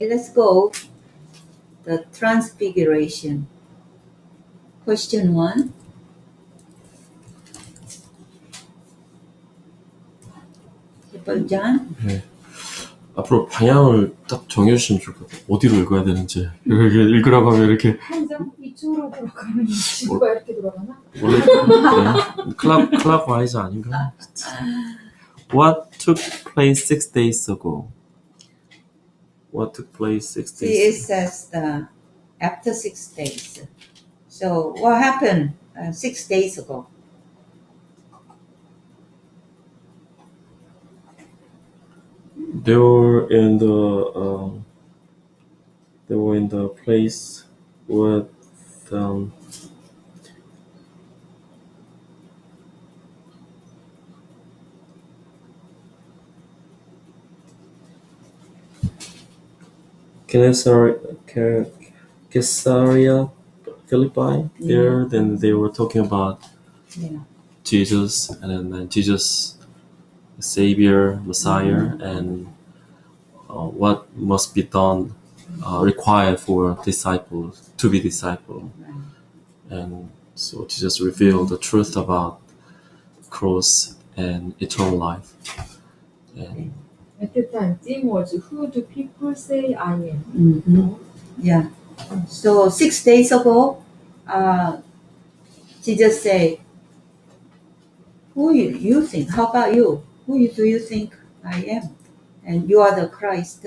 Let's go. The Transfiguration. Question 1. John? 네. 앞으로 방향을 딱 정해주시면 좋을 것 같아요. 어디로 읽어야 되는지. 이렇게 읽으라고 하면 이렇게. 항상 이쪽으로 돌아가면 지구가 이렇게 돌아가나? 원래 클락와이즈 아닌가? What took place 6 days ago? What took place 6 See, days it says after 6 days. So what happened 6 days ago? They were in the place with Caesarea Philippi. There, then they were talking about Jesus, and then Jesus, Savior, Messiah, and what must be done, required for disciples to be disciple. And so Jesus revealed the truth about cross and eternal life. And At the time, theme was who do people say I am? Mm-hmm. Yeah. So 6 days ago, Jesus said, "Who you think? How about you? Who do you think I am? And you are the Christ."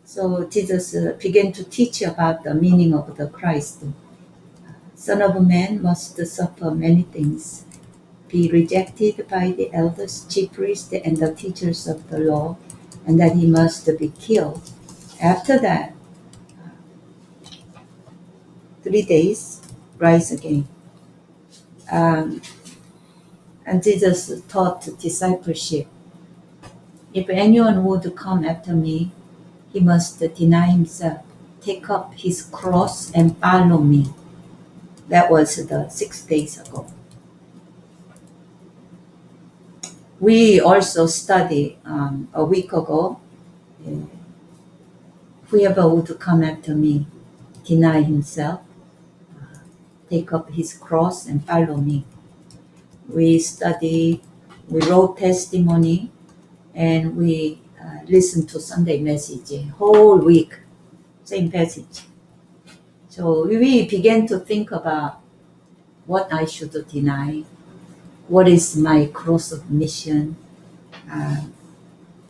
So Jesus began to teach about the meaning of the Christ. Son of Man must suffer many things, be rejected by the elders, chief priests, and the teachers of the law, and that he must be killed. After that, 3 days, rise again. And Jesus taught discipleship. If anyone would come after me, he must deny himself, take up his cross, and follow me. That was the 6 days ago. We also studied a week ago, whoever would come after me, deny himself, take up his cross, and follow me. We wrote testimony, and we listened to Sunday message whole week, same passage. So we began to think about what I should deny, what is my cross of mission.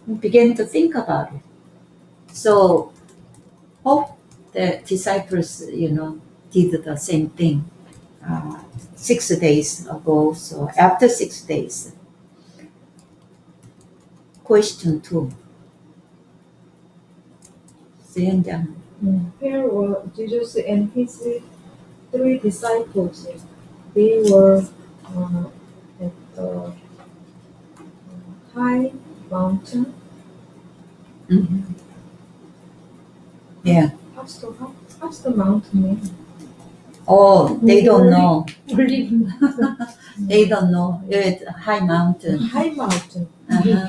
We began to think about it. So hope the disciples, did the same thing 6 days ago. So after 6 days. Question 2. Here were Jesus and his 3 disciples. They were at the high mountain. Mm-hmm. Yeah. What's the mountain name? Oh, they don't know. Olive. They don't know. It's a high mountain. High mountain. Uh-huh.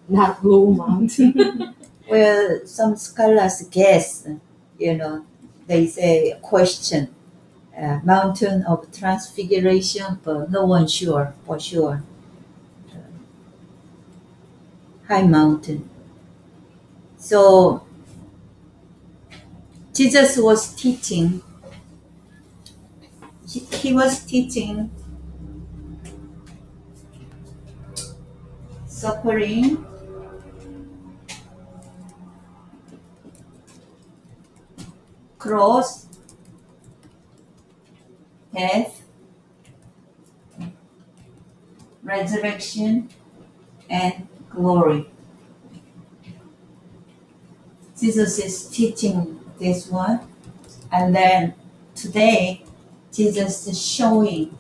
Not low mountain. Well, some scholars guess, they say question, mountain of Transfiguration, but no one sure, for sure. High mountain. So Jesus was teaching. He was teaching suffering, cross, death, resurrection, and glory. Jesus is teaching this one, and then today Jesus is showing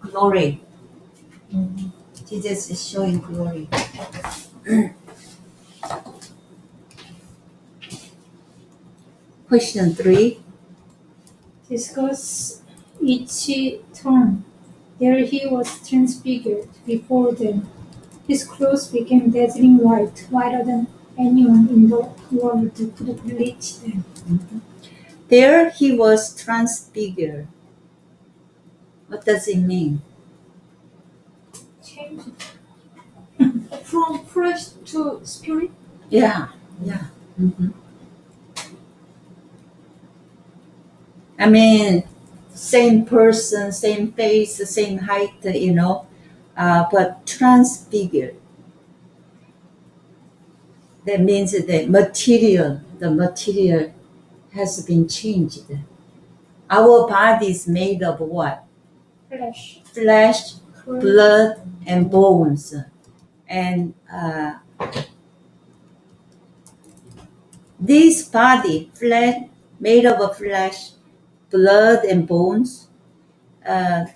glory. Mm-hmm. Jesus is showing glory. Question 3. Discuss each term. There he was transfigured before them. His clothes became dazzling white, whiter than anyone in the world could bleach them. There he was transfigured. What does it mean? Change. From flesh to spirit. Yeah. Mhm. I mean, same person, same face, same height, but transfigured. That means the material has been changed. Our body is made of what? Flesh. Flesh, blood, and bones. And this body, made of flesh, blood, and bones,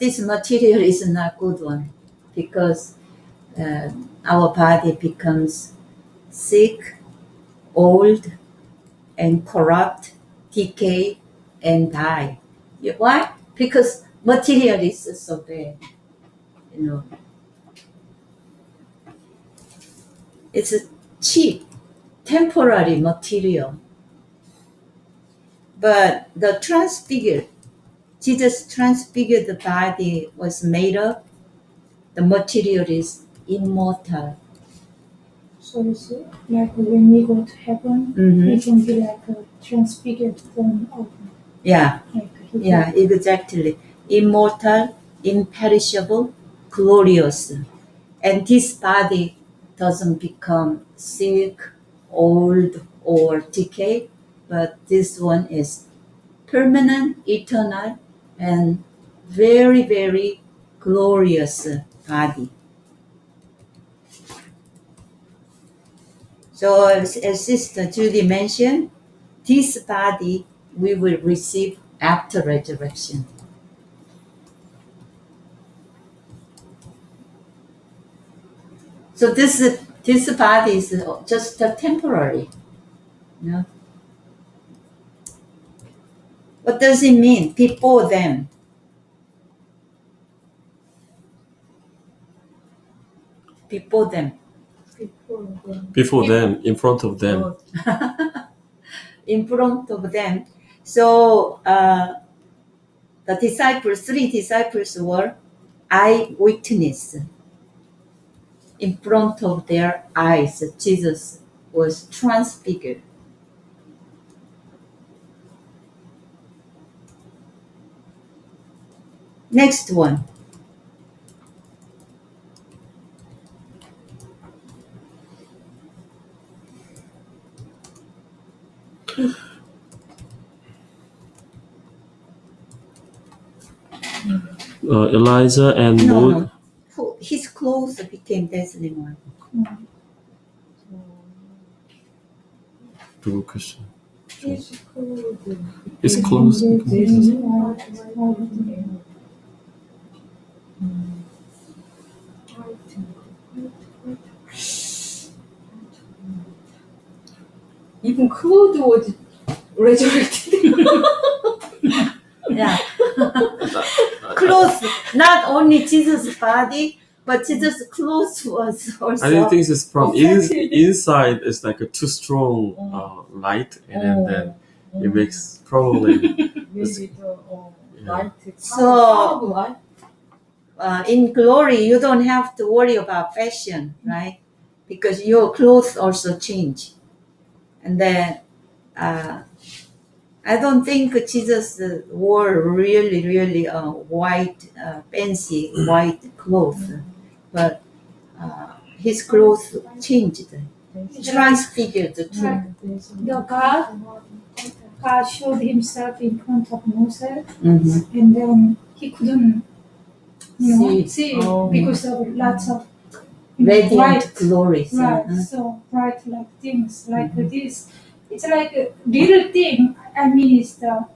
this material is not good one because our body becomes sick, old, and corrupt, decay, and die. Why? Because material is so bad. It's a cheap, temporary material. But the transfigured, Jesus transfigured body was made of, the material is immortal. So you see, like when we go to heaven, we can be like a transfigured form of Yeah, like exactly. Immortal, imperishable, glorious. And this body doesn't become sick, old, or decay, but this one is permanent, eternal, and very, very glorious body. So as Sister Judy mentioned, this body we will receive after resurrection. So this body is just temporary. What does it mean? Before them. Before them. Before them, in front of them. In front of them. So the three disciples were eyewitness. In front of their eyes, Jesus was transfigured. Next one. Elijah and Moses. His clothes became dazzling one. Good question. His His clothes. Even Claude was resurrected. Yeah. Clothes, not only Jesus' body, but Jesus' clothes was also. I think it's from inside. It's like a too strong light, and then it makes probably. Maybe the light. So in glory, you don't have to worry about fashion, right? Because your clothes also change. And then I don't think Jesus wore really white, fancy white clothes, but his clothes changed, transfigured too. God showed himself in front of Moses, and then he couldn't see because of lots of Radiant white glory. Right, so bright like things like this. It's like a little thing. I mean, it's the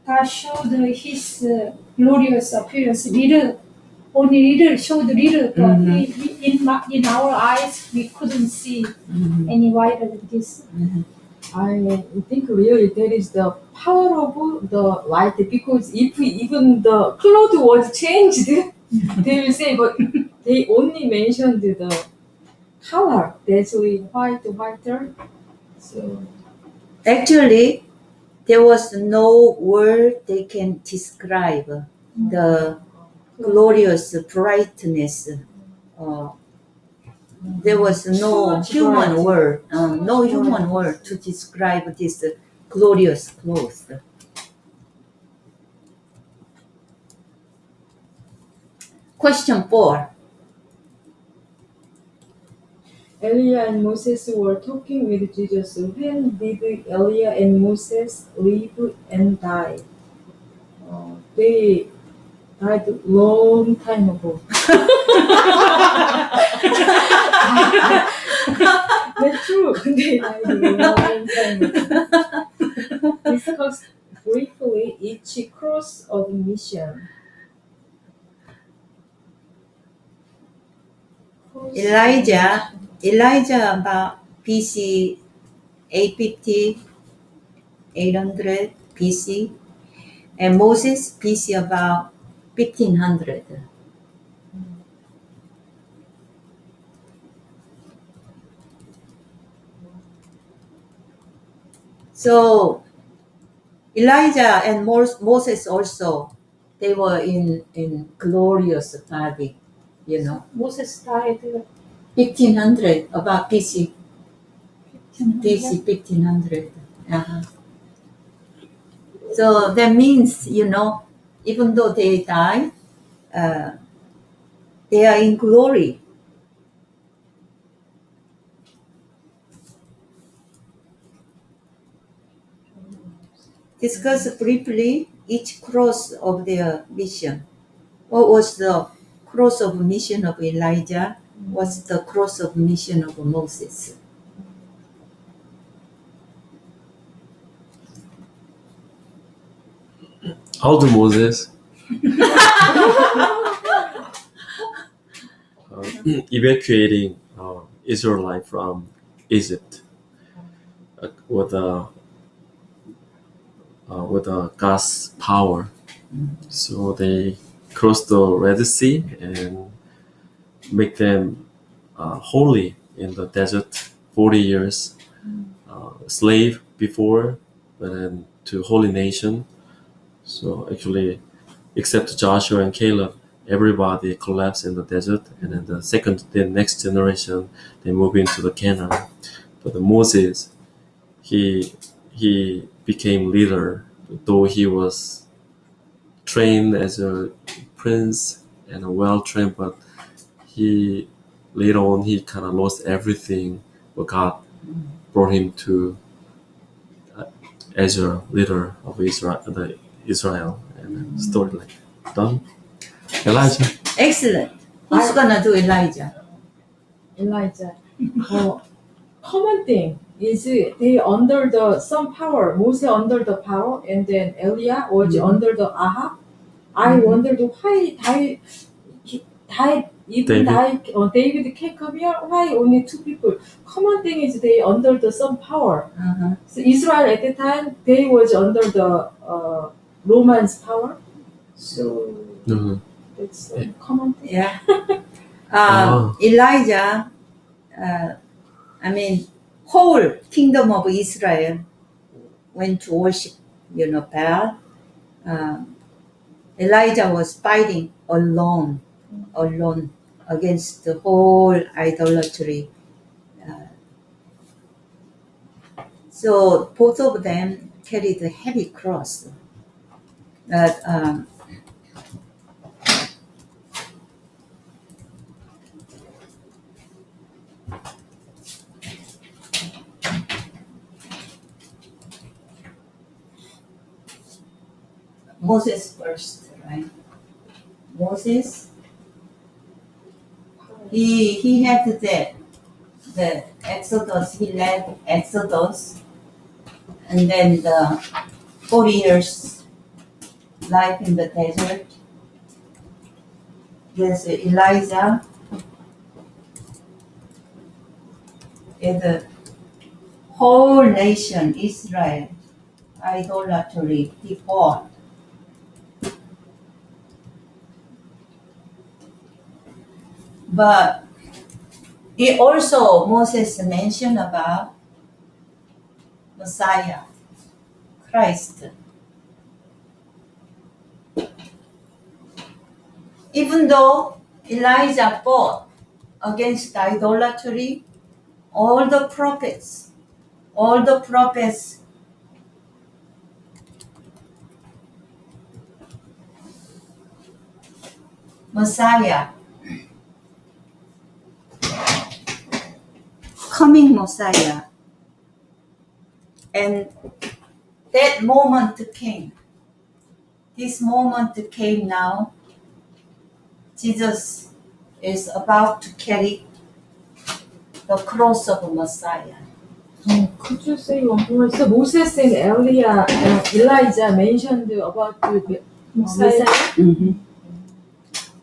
God showed his glorious appearance. Only little showed little, but in our eyes we couldn't see any wider than this. I think really that is the power of the light, because if even the cloth was changed, they will say, but they only mentioned the power, dazzling, whiter. So Actually, there was no word they can describe the glorious brightness. There was Too no much human bright. word, Too no much human bright. word to describe this glorious clothes. Question 4. Elijah and Moses were talking with Jesus. When did Elijah and Moses live and die? They died long time ago. That's true. They died long time ago. Discuss briefly each cross of mission. Elijah about BC 850, 800 BC, and Moses BC about 1500. So Elijah and Moses also, they were in glorious body, you know. Moses died 1500, about BC 1500. 1500. Uh-huh. So that means, you know, even though they die, they are in glory. Discuss briefly each cross of their mission. What was the cross of mission of Elijah? What's the cross of mission of Moses? How do Moses evacuating Israelite from Egypt with God's power? So they crossed the Red Sea and make them holy in the desert 40 years, slave before, but then to holy nation. So actually, except Joshua and Caleb, everybody collapsed in the desert, and then the next generation, they move into the Canaan. But Moses, he became leader, though he was trained as a prince and well trained, but he later on he kind of lost everything. But God brought him to as a leader of Israel, and story like done. Elijah. Excellent. Who's gonna do Elijah? Elijah. Common thing is they under the some power. Moses under the power, and then Elijah was under the Ahab. I wondered why David can't come here. Why only two people? Common thing is they under the some power. Uh-huh. So Israel at the time they was under the Romans power. So it's a common thing. Yeah. Oh. Elijah, I mean, whole kingdom of Israel went to worship, you know, Baal. Elijah was fighting alone against the whole idolatry. So both of them carried a heavy cross. That Moses first, right? Moses, he had the Exodus, he led Exodus, and then the 40 years life in the desert. There's Elijah, and the whole nation, Israel, idolatry, he fought. But It also Moses mentioned about Messiah, Christ. Even though Elijah fought against idolatry, all the prophets, Messiah, coming Messiah, and that moment came. This moment came now. Jesus is about to carry the cross of Messiah. Could you say one more? So Moses and Elijah mentioned about the Messiah. Mm-hmm.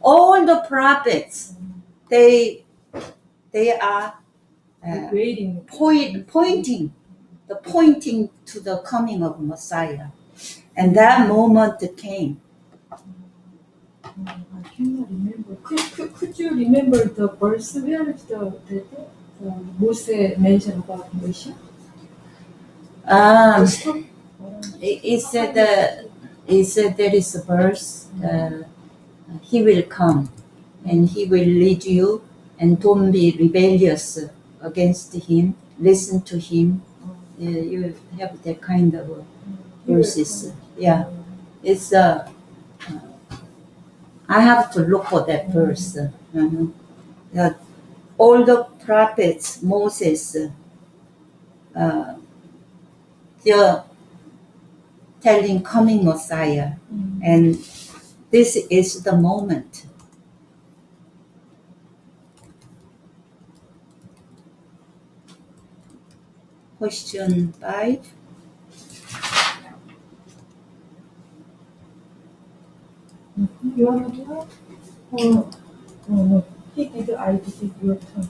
All the prophets, they are Waiting. pointing to the coming of Messiah, and that moment came. I cannot remember. Could you remember the verse where the Moses mentioned about Messiah? It said there is a verse. He will come, and he will lead you, and don't be rebellious against him. Listen to him. You have that kind of verses. Yeah, it's I have to look for that verse. Yeah, all the prophets, Moses, they're telling coming Messiah, and this is the moment. Question 5. You want to do it? No. He did. I did it. Your turn.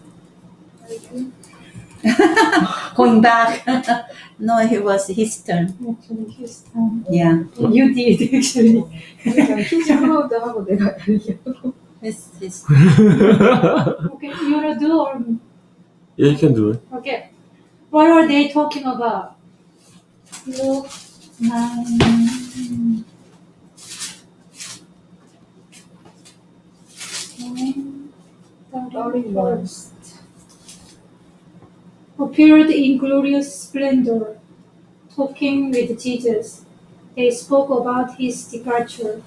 Going back. No, it was his turn. Actually, his time. Yeah. You did actually. His 하고 내가 얘기하고. His. Okay, you wanna do or Yeah, you can do it. okay? What are they talking about? Luke 9. Appeared in glorious splendor, talking with Jesus. They spoke about his departure,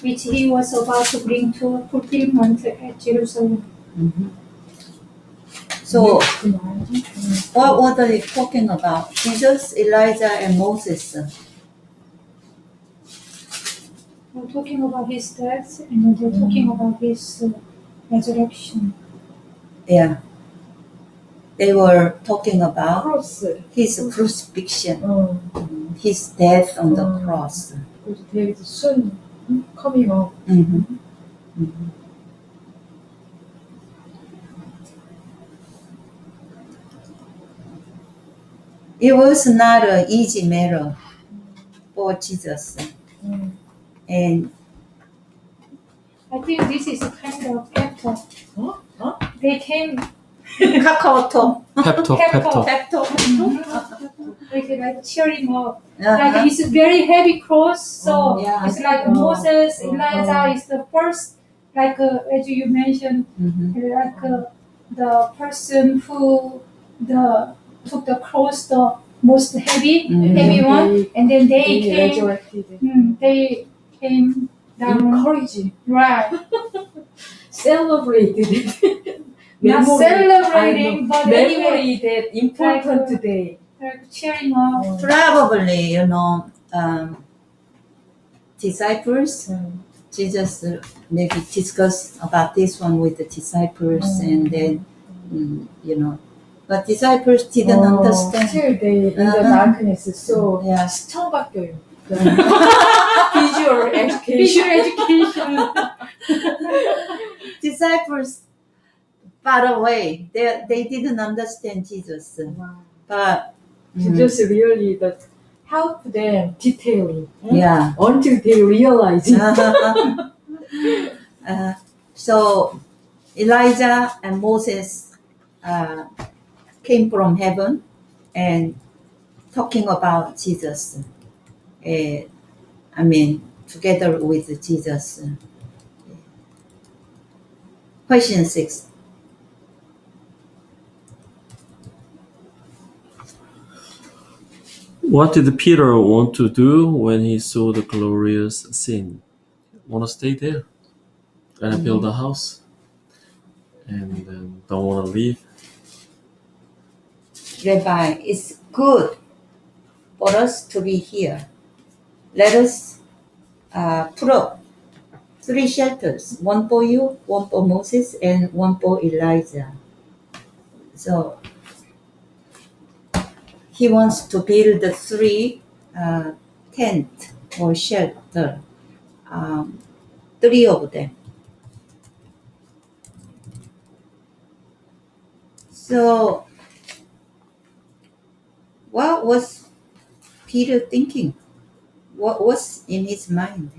which he was about to bring to fulfillment at Jerusalem. Mm-hmm. So, what are they talking about? Jesus, Elijah, and Moses. They're talking about his death, and they're talking about his resurrection. Yeah. They were talking about cross. his crucifixion, his death on the cross. There is soon coming up. Mm-hmm. Mm-hmm. It was not an easy matter for Jesus. And I think this is a kind of pep talk. Huh? They came Kakaoto. Pep talk. like cheering up. Uh-huh. Like it's a very heavy cross, so Yeah. it's like Moses, Elijah is the first, like as you mentioned, like the person who took the cross, the most heavy one, and then they came. They came down. Encouraging. Right. Celebrated it. Not celebrating, but memory anyway, that important today. like cheering up. Probably, disciples, Jesus maybe discussed about this one with the disciples, and then, but disciples didn't understand. Still they in the darkness, so 스쳐 바뀌어요. Visual education. Disciples far away. They didn't understand Jesus. Wow. But Jesus really help them detailing. Yeah. Until they realize it. So Elijah and Moses came from heaven and talking about Jesus. Together with Jesus. Question 6. What did Peter want to do when he saw the glorious scene? Want to stay there and build a house and don't want to leave. Rabbi, it's good for us to be here. Let us put up 3 shelters, one for you, one for Moses, and one for Elijah. So he wants to build 3 tent or shelter, 3 of them. So what was Peter thinking? What was in his mind?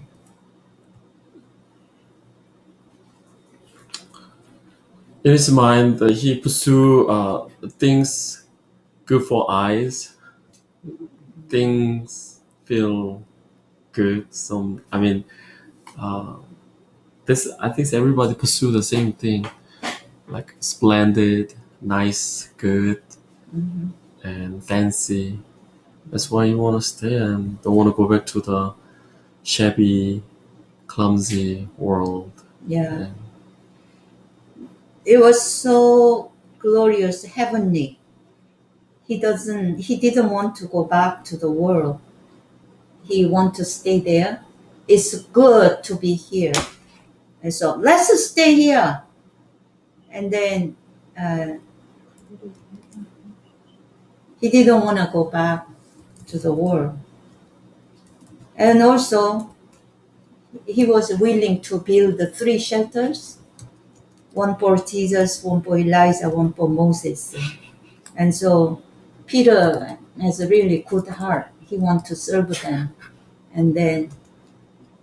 In his mind, he pursue things good for eyes, things feel good. I think everybody pursue the same thing, like splendid, nice, good, and fancy. That's why you want to stay and don't want to go back to the shabby, clumsy world. Yeah. It was so glorious, heavenly. He didn't want to go back to the world. He want to stay there. It's good to be here. And so let's stay here. And then he didn't want to go back to the world. And also, he was willing to build 3 shelters, one for Jesus, one for Elijah, one for Moses. And so Peter has a really good heart. He wants to serve them. And then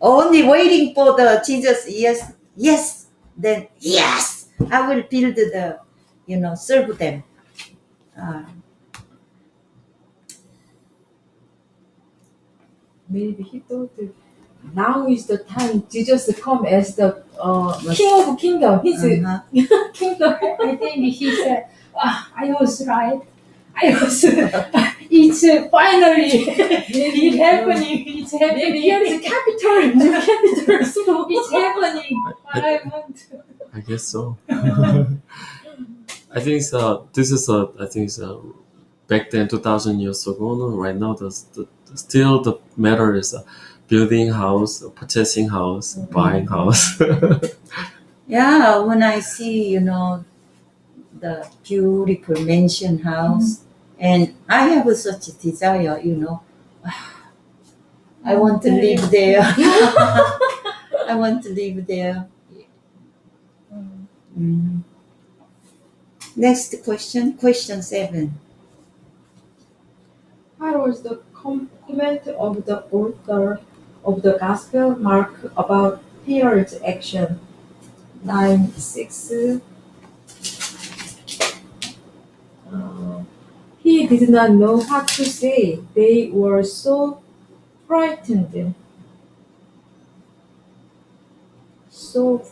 only waiting for the Jesus, yes, then yes, I will build serve them. Maybe he thought that now is the time Jesus come as the King of Kingdom. He's kingdom. I think he said, I was right. It's finally, it's happening. It's happening. Here is capital, new capital. So It's happening. I want to. I guess so. I think back then 2,000 years ago. No, right now still the matter is building house, purchasing house, buying house. Yeah, when I see, the beautiful mansion house, and I have such a desire, I want to live there. I want to live there. Next question 7. How was the comment of the author of the Gospel Mark about Peter's action? 9:6. He did not know what to say. They were so frightened. So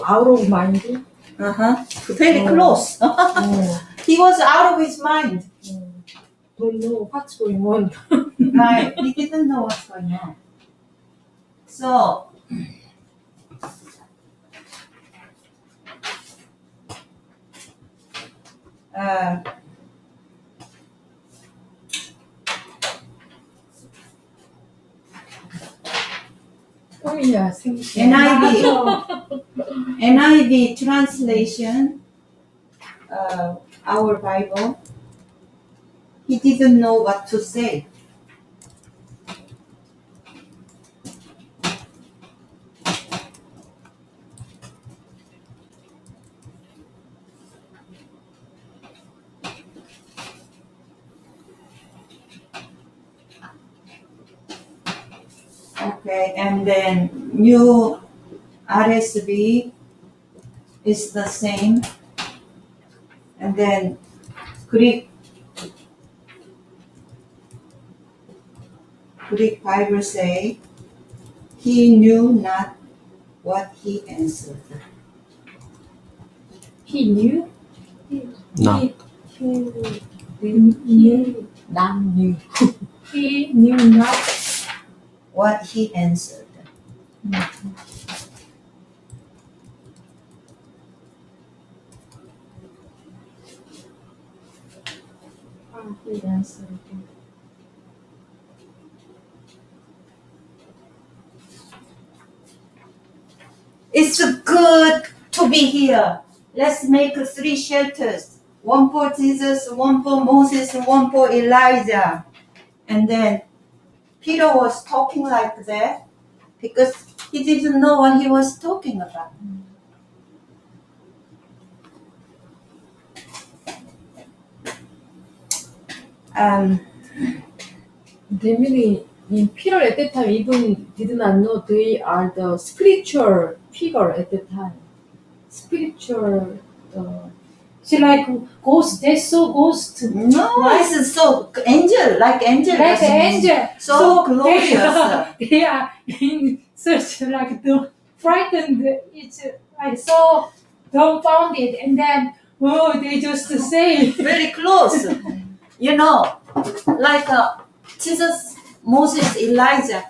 out of mind. Very close. He was out of his mind. Don't know what's going on. Right. He didn't know what's going on. So, Oh yeah, NIV translation, our Bible, he didn't know what to say. Okay, and then New RSV is the same. And then Greek Bible say, he knew not what he answered. He knew. No. Nam knew. He knew not. What he answered. He answered. It's good to be here. Let's make 3 shelters. One for Jesus, one for Moses, one for Elijah. And then Peter was talking like that because he didn't know what he was talking about. Definitely, in Peter at that time even did not know they are the spiritual figure at that time. Spiritual. She like ghost. They saw ghost. No, it's so angel, like angel. Like an angel. So glorious. They are in such like the frightened. It's like so dumbfounded, and then they just say. Very close. You know, like Jesus, Moses, Elijah.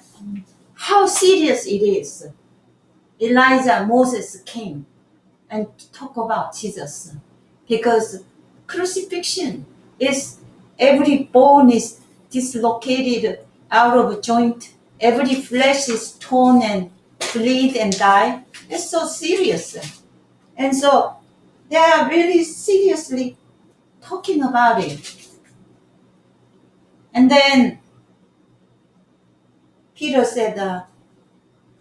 How serious it is. Elijah, Moses came and talk about Jesus. Because crucifixion is every bone is dislocated out of joint. Every flesh is torn and bleed and die. It's so serious. And so they are really seriously talking about it. And then Peter said,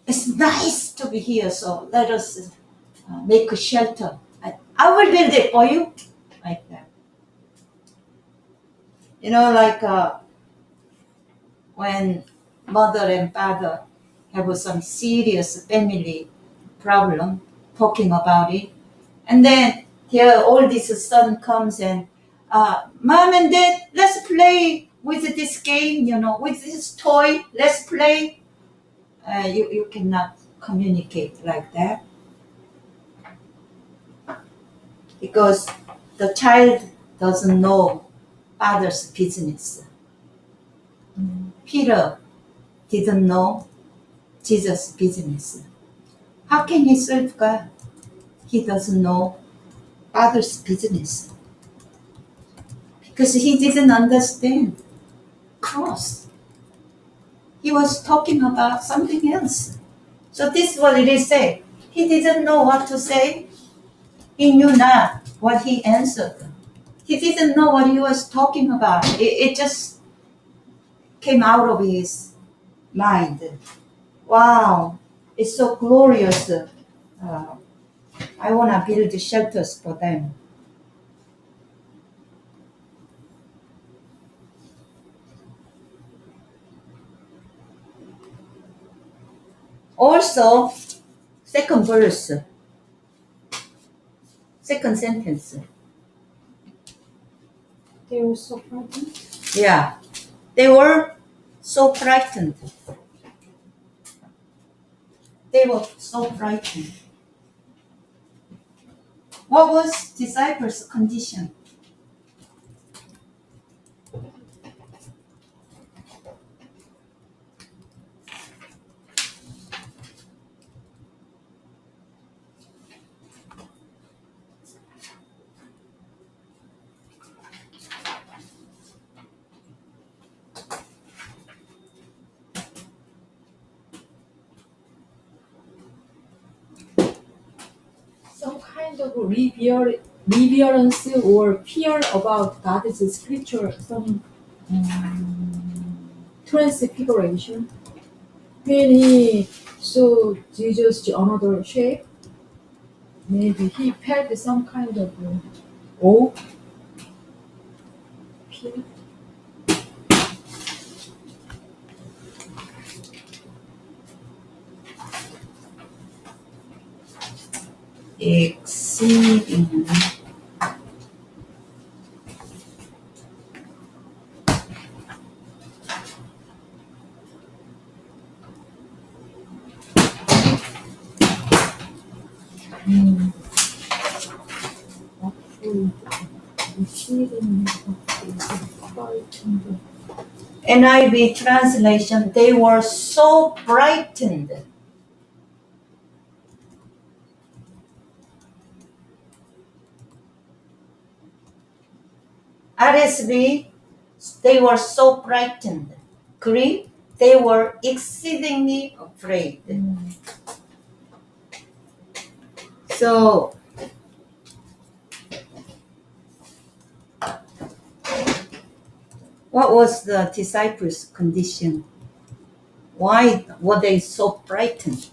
it's nice to be here, so let us make a shelter. I will build it for you. Like that. You know, like when mother and father have some serious family problem, talking about it. And then here all this son comes and, mom and dad, let's play with this game, you know, with this toy, let's play. You cannot communicate like that. Because the child doesn't know father's business. Peter didn't know Jesus' business. How can he serve God? He doesn't know father's business. Because he didn't understand cross. He was talking about something else. So this is what it is saying. He didn't know what to say. He knew not what he answered. He didn't know what he was talking about. It just came out of his mind. Wow, it's so glorious. I want to build shelters for them. Also, second verse, second sentence. They were so frightened. Yeah, they were so frightened. They were so frightened. What was disciples' condition? Some kind of reverence or fear about God's scripture, some transfiguration. When he saw Jesus another shape, maybe he felt some kind of awe, fear. exceedingly NIV translation, they were so frightened. RSV, they were so frightened. Greek, they were exceedingly afraid. So, what was the disciples' condition? Why were they so frightened?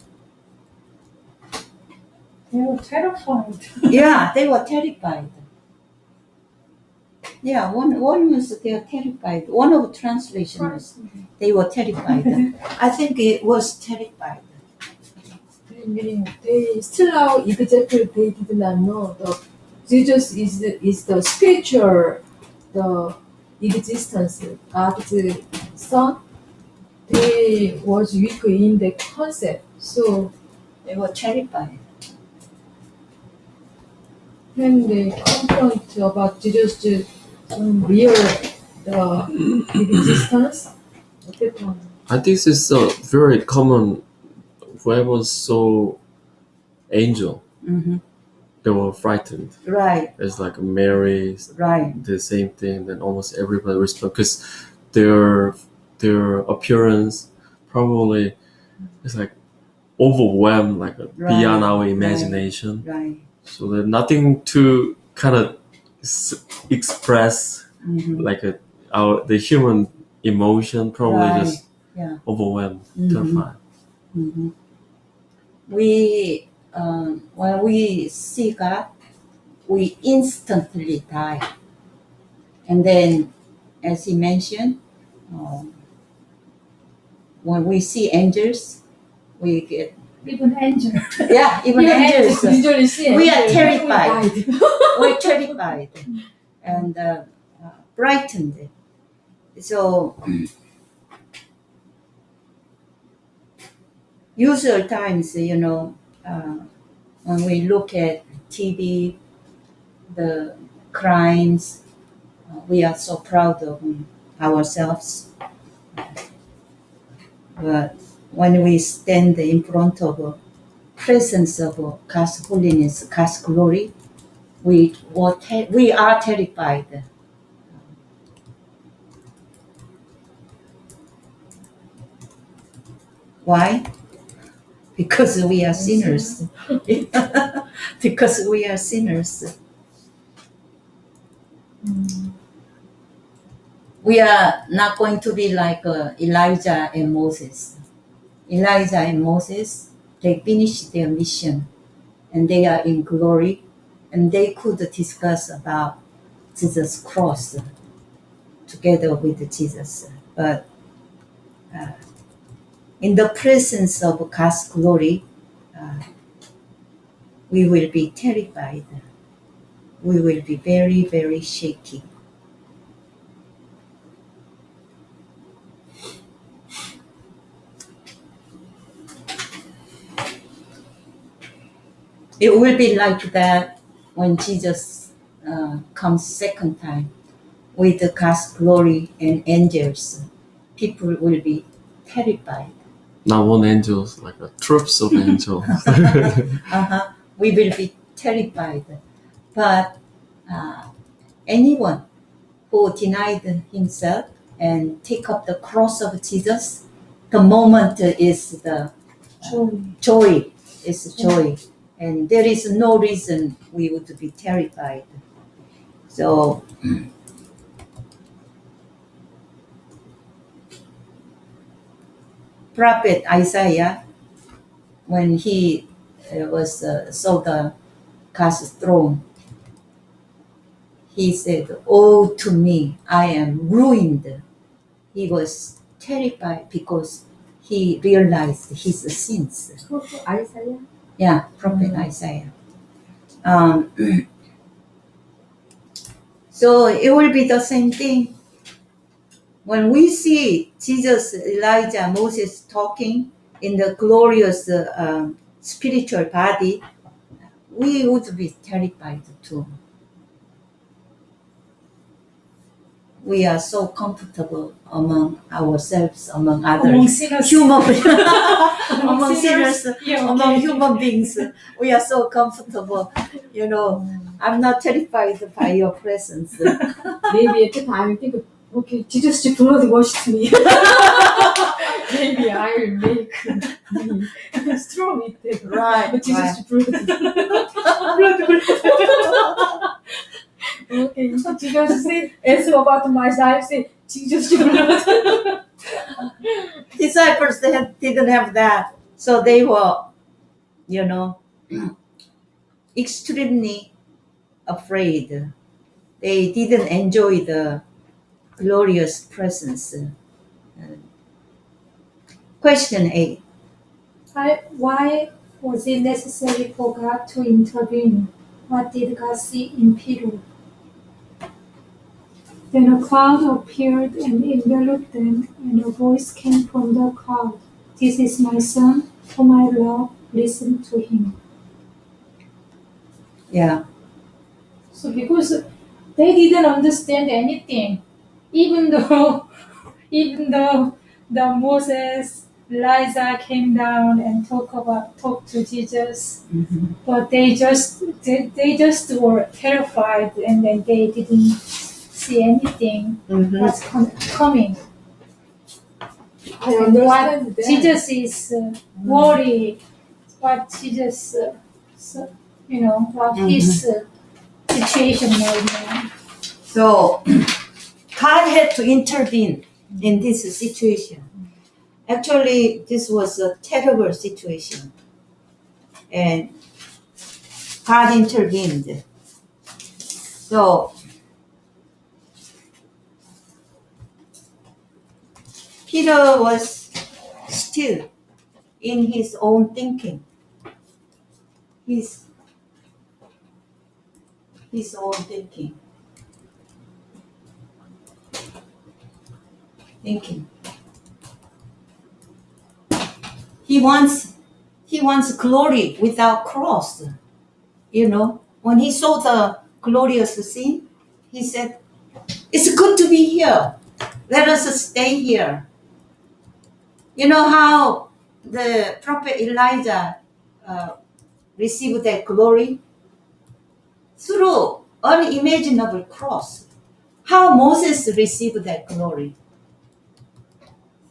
They were terrified. Yeah, they were terrified. Yeah, one was they were terrified. One of the translations, they were terrified. I think it was terrified. Meaning they still now exactly they did not know the Jesus is the spiritual the existence God's son. They was weak in the concept, so They were terrified. when they confront about Jesus' real the existence, at that time. I think this is very common. Whoever saw angel, Mm-hmm. they were frightened. Right, It's like Mary, right. the same thing. Then almost everybody responds because their appearance probably is like overwhelmed, like beyond our imagination. Right. So there's nothing to kind of express Mm-hmm. like the human emotion. Probably Right. just Yeah. overwhelmed, Mhm. terrified. Mm-hmm. We, when we see God, we instantly die. And then, as he mentioned, when we see angels, we get, Even angel. yeah, even angels, Usually see we are angels, terrified. we died. we're terrified and frightened. So, usual times, when we look at TV, the crimes, we are so proud of ourselves. But when we stand in front of a presence of God's holiness, God's glory, we are terrified. Why? Because we are sinners. Because we are sinners. We are not going to be like Elijah and Moses. Elijah and Moses, they finished their mission and they are in glory and they could discuss about Jesus' cross together with Jesus. But in the presence of God's glory, we will be terrified. We will be very, very shaky. It will be like that when Jesus comes second time with God's glory and angels. People will be terrified. Not one angel, like troops of angels. We will be terrified. But anyone who denied himself and take up the cross of Jesus, the moment is the joy. Is joy. And there is no reason we would be terrified. So, Prophet Isaiah, when he saw the God's throne, he said, "Oh, to me, I am ruined." He was terrified because he realized his sins. Isaiah? Yeah, Prophet Isaiah. Um, so it will be the same thing. When we see Jesus, Elijah, Moses talking in the glorious spiritual body, we would be terrified too. We are so comfortable among ourselves, among others. Among sinners. Human Among sinners, Yeah, among okay. human beings, we are so comfortable. You know, I'm not terrified by your presence. Maybe at the time you think, okay, Jesus blood washed me. Maybe I will make me strong with it. Right, But Jesus blood. Okay, Jesus said, answer about my life, say, Jesus blood. Disciples didn't have that, so they were, you know, extremely afraid. They didn't enjoy the glorious presence. Question 8. Why was it necessary for God to intervene? What did God see in Peter? Then a cloud appeared and enveloped them, and a voice came from the cloud. This is my son, whom I love. Listen to him. Yeah. So because they didn't understand anything, even though the Moses, Elijah came down and talked to Jesus, Mm-hmm. but they just were terrified, and then they didn't see anything Mm-hmm. what's coming. I And what understand that. Jesus is worried, what Jesus, what his situation right now. So God had to intervene in this situation. Actually, this was a terrible situation. And God intervened. So Peter was still in his own thinking. His own thinking. He wants glory without cross. You know, when he saw the glorious scene, he said, "It's good to be here. Let us stay here." You know how the prophet Elijah received that glory? Through unimaginable cross. How Moses received that glory?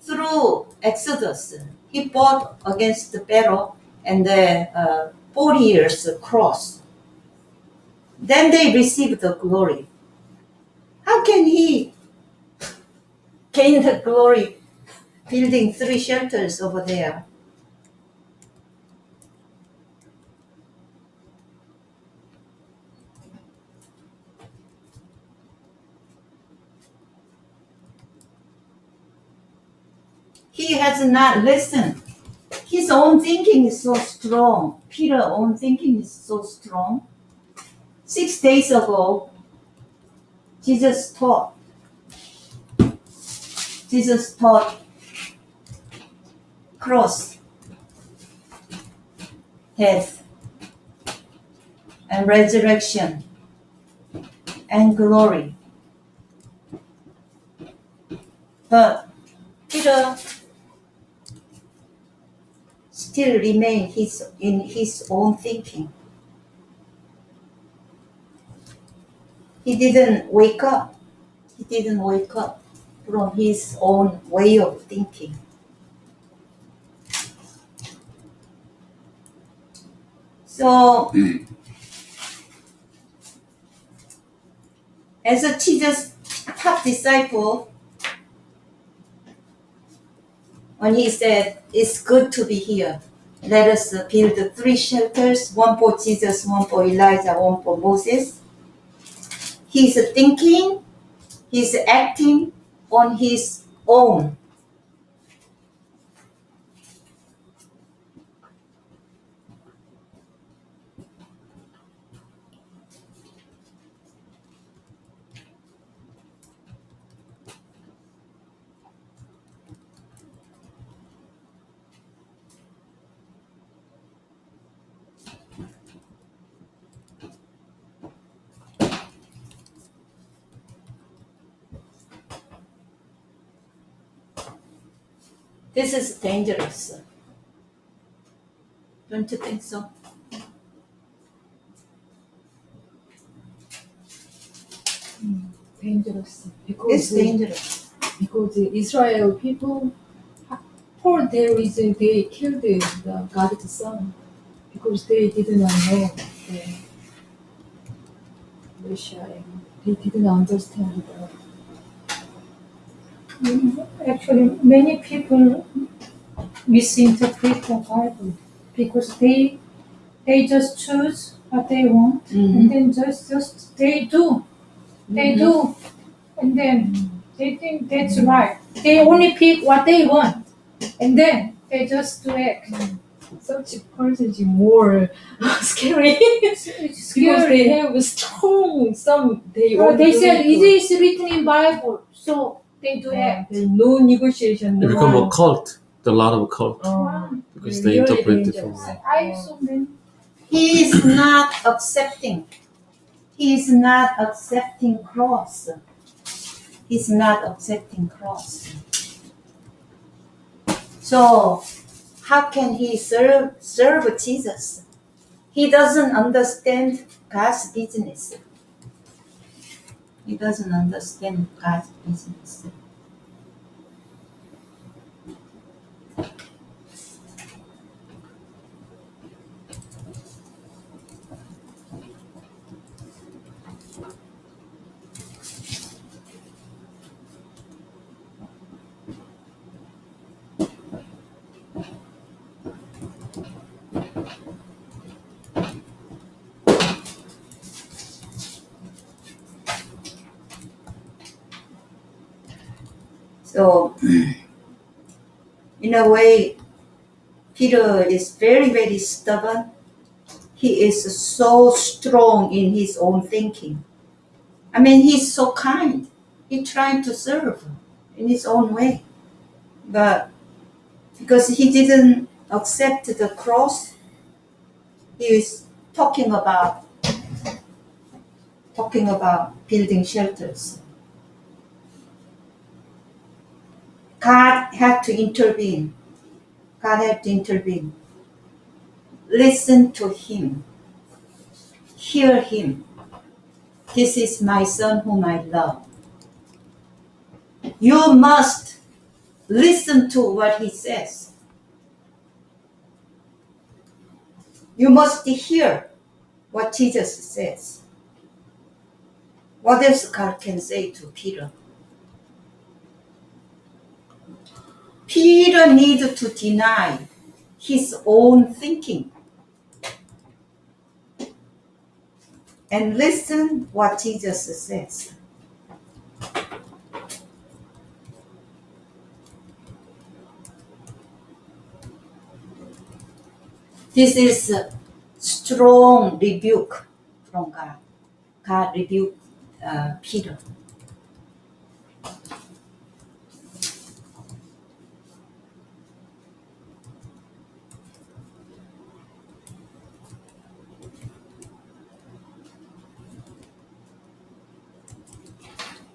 Through Exodus. He fought against the Pharaoh and the 40 years cross. Then they received the glory. How can he gain the glory building 3 shelters over there? He has not listened. His own thinking is so strong. Peter's own thinking is so strong. 6 days ago, Jesus taught cross, death, and resurrection, and glory. But Peter still remained in his own thinking. He didn't wake up. From his own way of thinking. So, as a Jesus' top disciple, when he said, "It's good to be here. Let us build 3 shelters, one for Jesus, one for Elijah, one for Moses." He's thinking, he's acting on his own. This is dangerous. Don't you think so? Dangerous. It's dangerous. Because the Israel people, for their reason, they killed the God's son because they did not know the Messiah. They didn't understand Actually, many people misinterpret the Bible because they just choose what they want and then just they do. They do. And then they think that's right. They only pick what they want. And then they just do it. such person is more scary. It's Because scary. they have strong some they They said it it is written in Bible, so they do it. There's no negotiation. They become a cult. A lot of a cult because they really interpret dangerous. differently. I so many. He is not accepting. He is not accepting cross. He's not accepting cross. So how can he serve Jesus? He doesn't understand God's business. He doesn't understand God's business. So, in a way, Peter is very, very stubborn. He is so strong in his own thinking. I mean, he's so kind. He's trying to serve in his own way. But because he didn't accept the cross, he is talking about building shelters. God had to intervene. God had to intervene. Listen to him. Hear him. This is my son whom I love. You must listen to what he says. You must hear what Jesus says. What else God can say to Peter? Peter needed to deny his own thinking and listen what Jesus says. This is a strong rebuke from God. God rebuked Peter.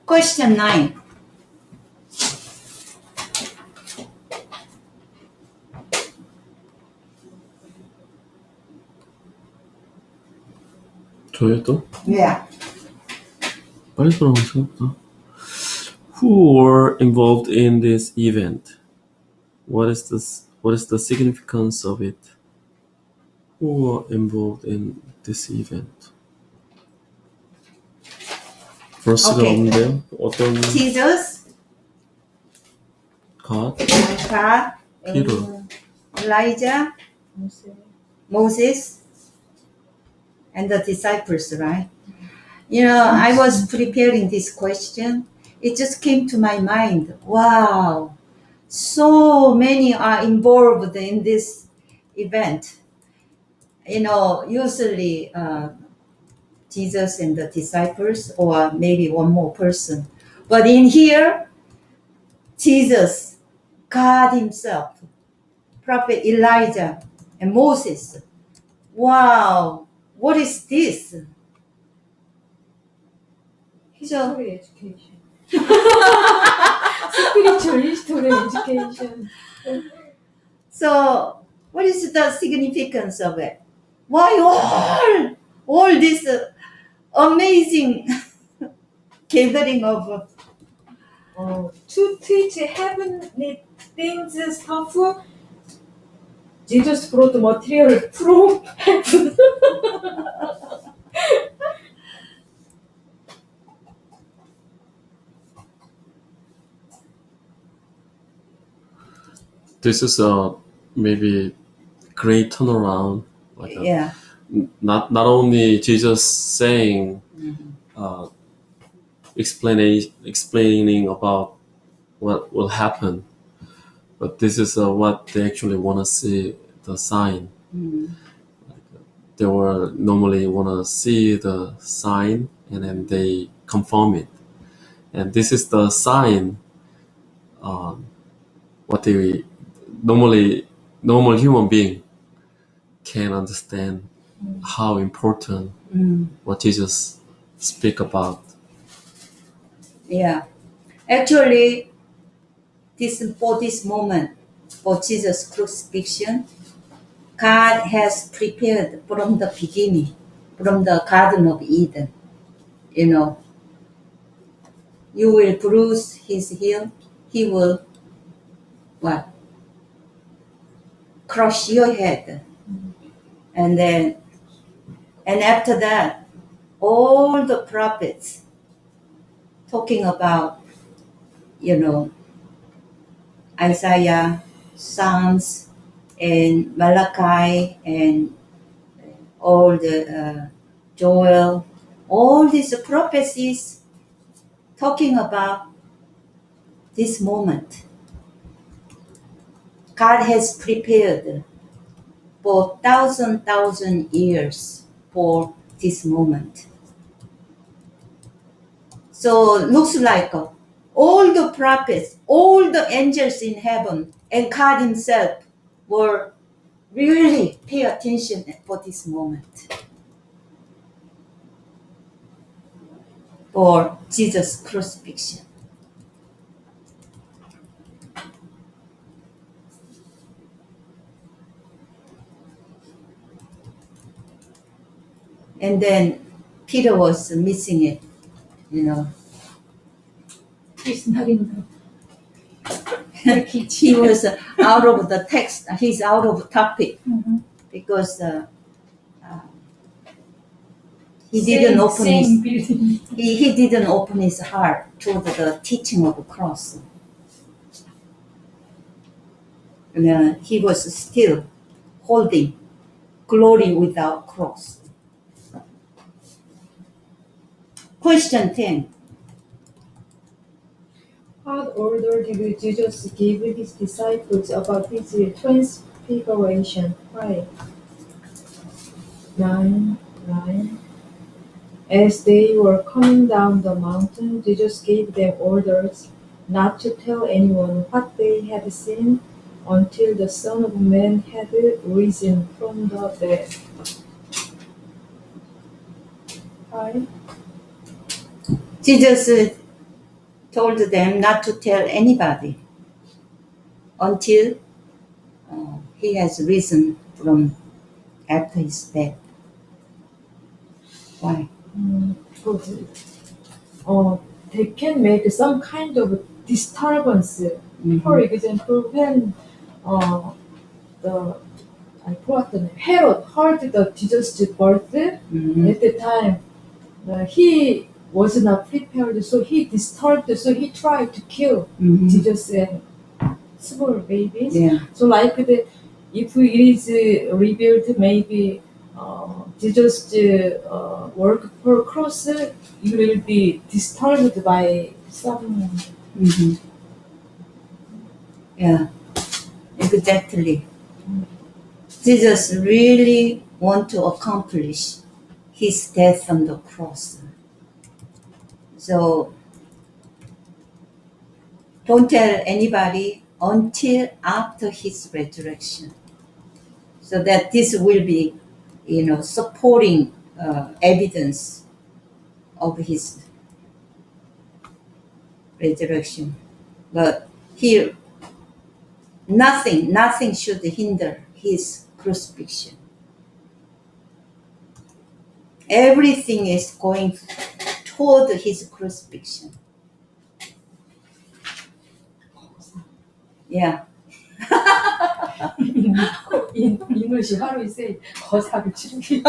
Question 9. 저요 또? Yeah. 빨리 돌아오면 생각보다. Who were involved in this event? What is the significance of it? Who were involved in this event? ver스가 Okay. 없는데요. 어떤 Jesus, God, God, Peter. Elijah, Moses, and the disciples, right? You know, I was preparing this question. It just came to my mind. Wow, so many are involved in this event. You know, usually Jesus and the disciples, or maybe one more person. But in here, Jesus, God himself, Prophet Elijah, and Moses. Wow, what is this? So, History education. Spiritual history education. So, what is the significance of it? Why all this amazing gathering of To teach heavenly things stuff, Jesus brought material from heaven. This is a maybe great turnaround. Like yeah. not only Jesus saying, explaining about what will happen, but this is what they actually want to see, the sign. They will normally want to see the sign and then they confirm it. And this is the sign, what they normal human being can understand how important what Jesus speak about. Yeah. Actually, for this moment, for Jesus' crucifixion, God has prepared from the beginning, from the Garden of Eden. You know, you will bruise his heel, he will what? Crush your head. And after that, all the prophets talking about, Isaiah, Psalms, and Malachi, and all the Joel, all these prophecies talking about this moment. God has prepared for thousand years for this moment. So looks like all the prophets, all the angels in heaven, and God himself were really pay attention for this moment. For Jesus' crucifixion. And then Peter was missing it, It's not in he was out of the text. He's out of topic because he didn't open his building. he didn't open his heart to the teaching of the cross. And he was still holding glory without cross. Question 10. What order did Jesus give his disciples about his transfiguration? Why? 9. As they were coming down the mountain, Jesus gave them orders not to tell anyone what they had seen until the Son of Man had risen from the dead. Why? Jesus told them not to tell anybody until he has risen from after his death. Why? Because they can make some kind of disturbance. For example, when I forgot the name, Herod heard the Jesus' birth, at the time he was not prepared, so he disturbed, so he tried to kill Jesus and small babies. Yeah. So like if it is revealed, maybe Jesus work for cross, you will be disturbed by some. Yeah, exactly. Jesus really want to accomplish his death on the cross. So don't tell anybody until after his resurrection. So that this will be, supporting evidence of his resurrection. But here, nothing should hinder his crucifixion. Everything is going toward his crucifixion. Yeah. English, how do you say 거사를 치르기?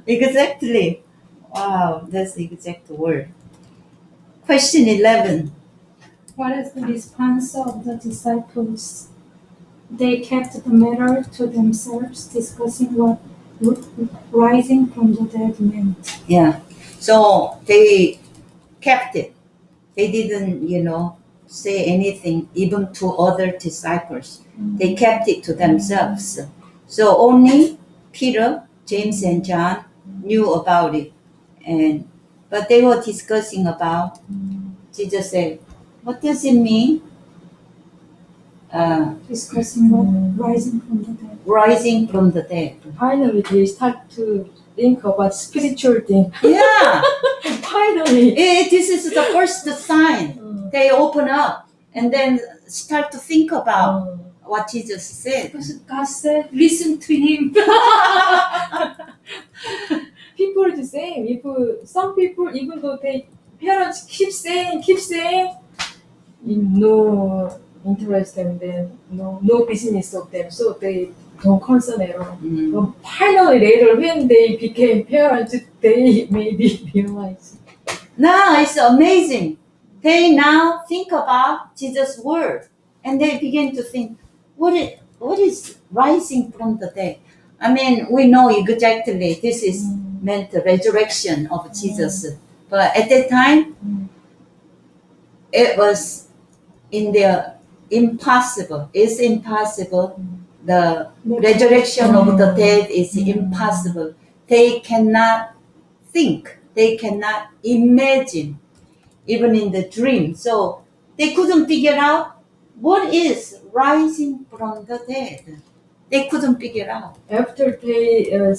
Exactly. Wow, that's the exact word. Question 11. What is the response of the disciples? They kept the matter to themselves, discussing what rising from the dead meant. Yeah. So they kept it. They didn't, say anything even to other disciples. They kept it to themselves. So only Peter, James, and John knew about it. But they were discussing about, Jesus said, what does it mean? Discussing what rising from the dead. Rising from the dead. Finally, they start to think about spiritual things. Yeah. Finally. This is the first sign. They open up and then start to think about what Jesus said. Because God said, listen to him. People are the same. If some people, even though they parents keep saying, no interest in them, no business of them, so they don't concern at all. But finally, later when they became parents, they maybe realize. Now it's amazing. They now think about Jesus' word and they begin to think, what is rising from the dead? I mean, we know exactly this is meant the resurrection of Jesus. But at that time, it was in their impossible. It's impossible. The resurrection of the dead is impossible. They cannot think. They cannot imagine, even in the dream. So they couldn't figure out what is rising from the dead. They couldn't figure out. After they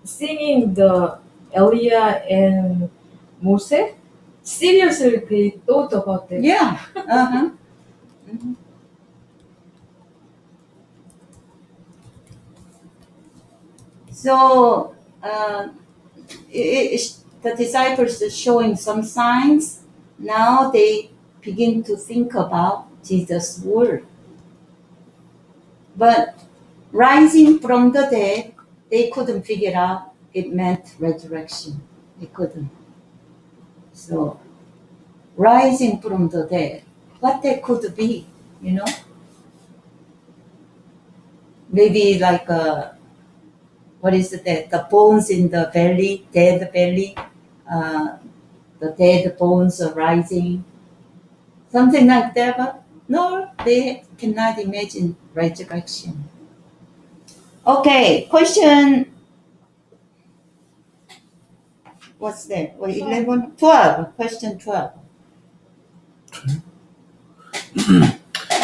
singing the Elia and Moses, seriously they thought about it. Yeah. Uh-huh. Mm-hmm. So the disciples are showing some signs. Now they begin to think about Jesus' word. But rising from the dead, they couldn't figure out it meant resurrection. They couldn't. So rising from the dead, what that could be, Maybe like what is it? The bones in the belly, dead belly, the dead bones are rising, something like that. But no, they cannot imagine resurrection. Okay, question. What's that? 11, 12. Question 12.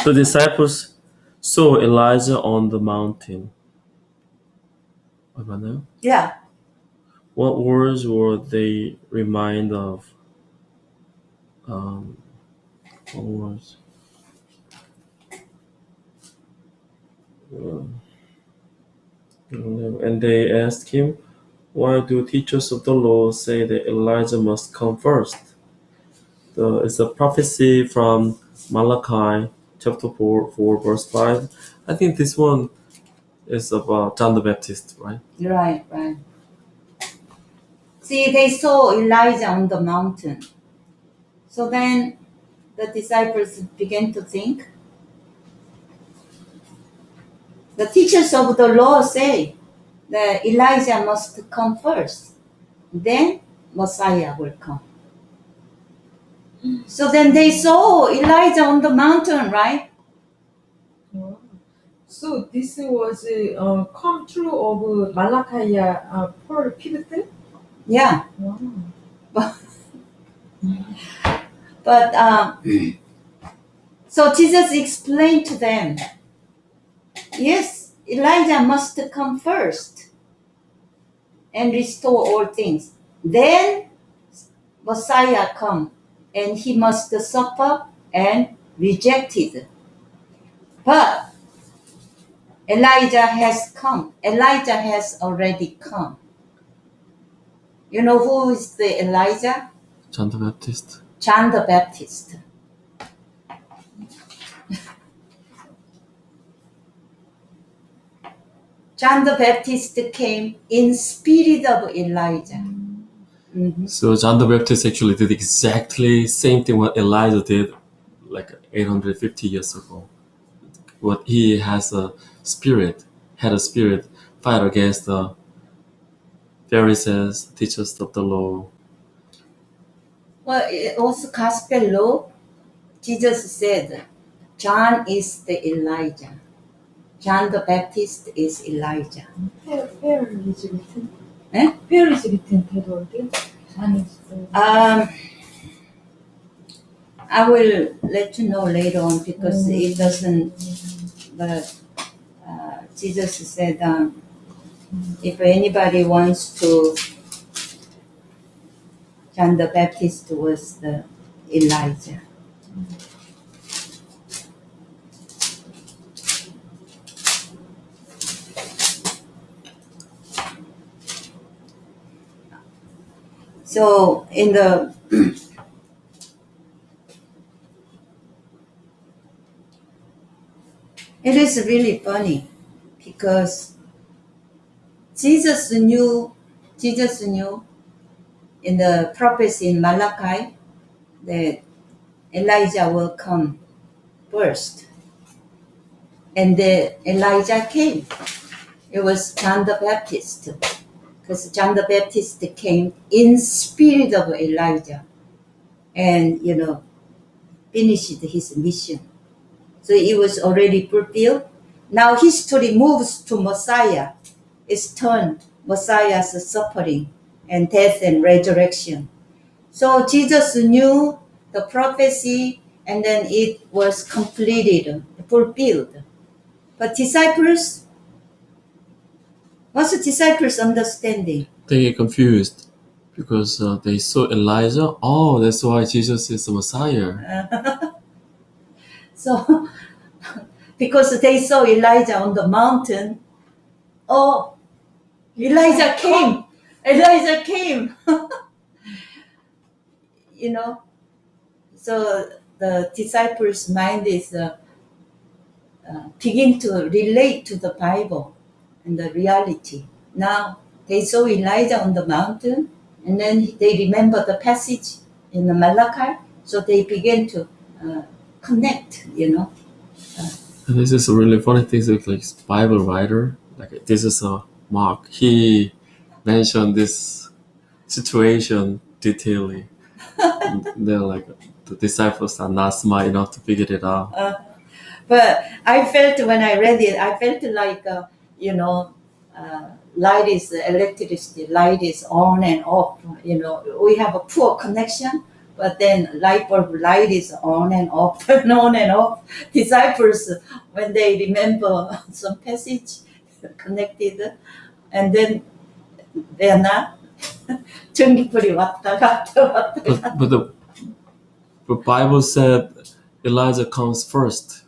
The disciples saw Elijah on the mountain. What about now? Yeah. What words were they remind of? What words? And they asked him, why do teachers of the law say that Elijah must come first? It's a prophecy from Malachi chapter 4, verse 5. I think this one is about John the Baptist, right? Right. See, they saw Elijah on the mountain. So then the disciples began to think, the teachers of the law say that Elijah must come first. Then Messiah will come. So then they saw Elijah on the mountain, right? So this was come true of Malachi 4:15? Yeah. Wow. But so Jesus explained to them, yes, Elijah must come first and restore all things. Then Messiah come and he must suffer and rejected. But Elijah has come. Elijah has already come. You know who is the Elijah? John the Baptist. John the Baptist. John the Baptist came in spirit of Elijah. Mm-hmm. So John the Baptist actually did exactly same thing what Elijah did like 850 years ago. What he has a spirit, had a spirit, fight against the Pharisees, teachers of the law. Well, also gospel law, Jesus said, John is the Elijah. John the Baptist is Elijah. Where is written? Eh? Where is written that word? I will let you know later on because it doesn't, but Jesus said, if anybody wants to, John the Baptist was the Elijah. So in the it is really funny because Jesus knew in the prophecy in Malachi that Elijah will come first. And then Elijah came. It was John the Baptist. Because John the Baptist came in spirit of Elijah and, finished his mission. So it was already fulfilled. Now history moves to Messiah. It's turned Messiah's suffering and death and resurrection. So Jesus knew the prophecy and then it was completed, fulfilled. But disciples, what's the disciples' understanding? They get confused because they saw Elijah. Oh, that's why Jesus is the Messiah. So, because they saw Elijah on the mountain, oh, Elijah came. Elijah came. So the disciples' mind is begin to relate to the Bible and the reality. Now they saw Elijah on the mountain, and then they remember the passage in the Malachi, so they begin to connect. And this is a really funny thing. Like Bible writer, like this is a Mark. He mentioned this situation detailedly. They're like the disciples are not smart enough to figure it out. But I felt when I read it, I felt like light is electricity. Light is on and off. We have a poor connection, but then light bulb light is on and off and on and off. Disciples, when they remember some passage connected, and then they're not. 전기불이 왔다 갔다. But the Bible said Elijah comes first.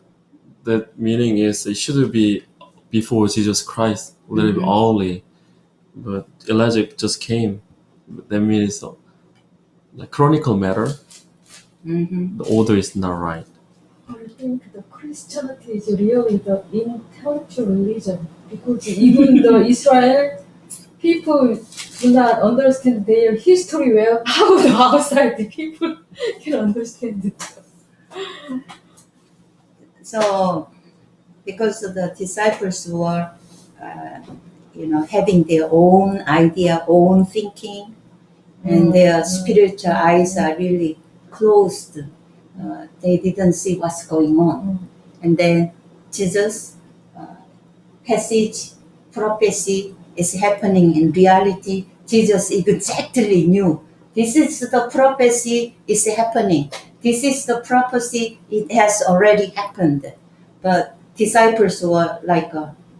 That meaning is it should be before Jesus Christ, a little bit early. But Elijah just came. That means the chronicle matter. The order is not right. I think the Christianity is really the intellectual religion because even the Israel people do not understand their history well. How the outside people can understand it? So, because the disciples were, having their own idea, own thinking, and their spiritual eyes are really closed. They didn't see what's going on. And then Jesus' passage, prophecy is happening in reality. Jesus exactly knew this is the prophecy is happening. This is the prophecy, it has already happened. But disciples were like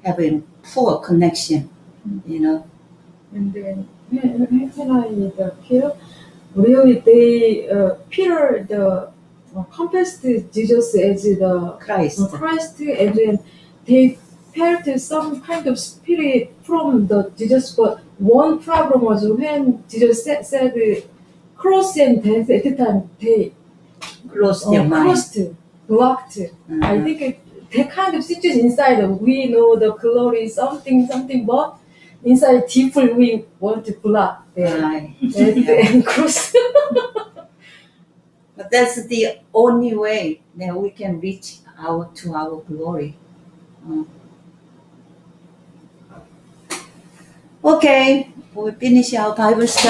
having poor connection, And then when I Peter, really they Peter confessed Jesus as the Christ. Christ, and then they felt some kind of spirit from the Jesus. But one problem was when Jesus said cross and death, at the time they Close their mind. crossed, blocked. I think that kind of situation inside, we know the glory, something, but inside deeply we want to block Right. and cross. But that's the only way that we can reach to our glory. Okay, we finish our Bible study.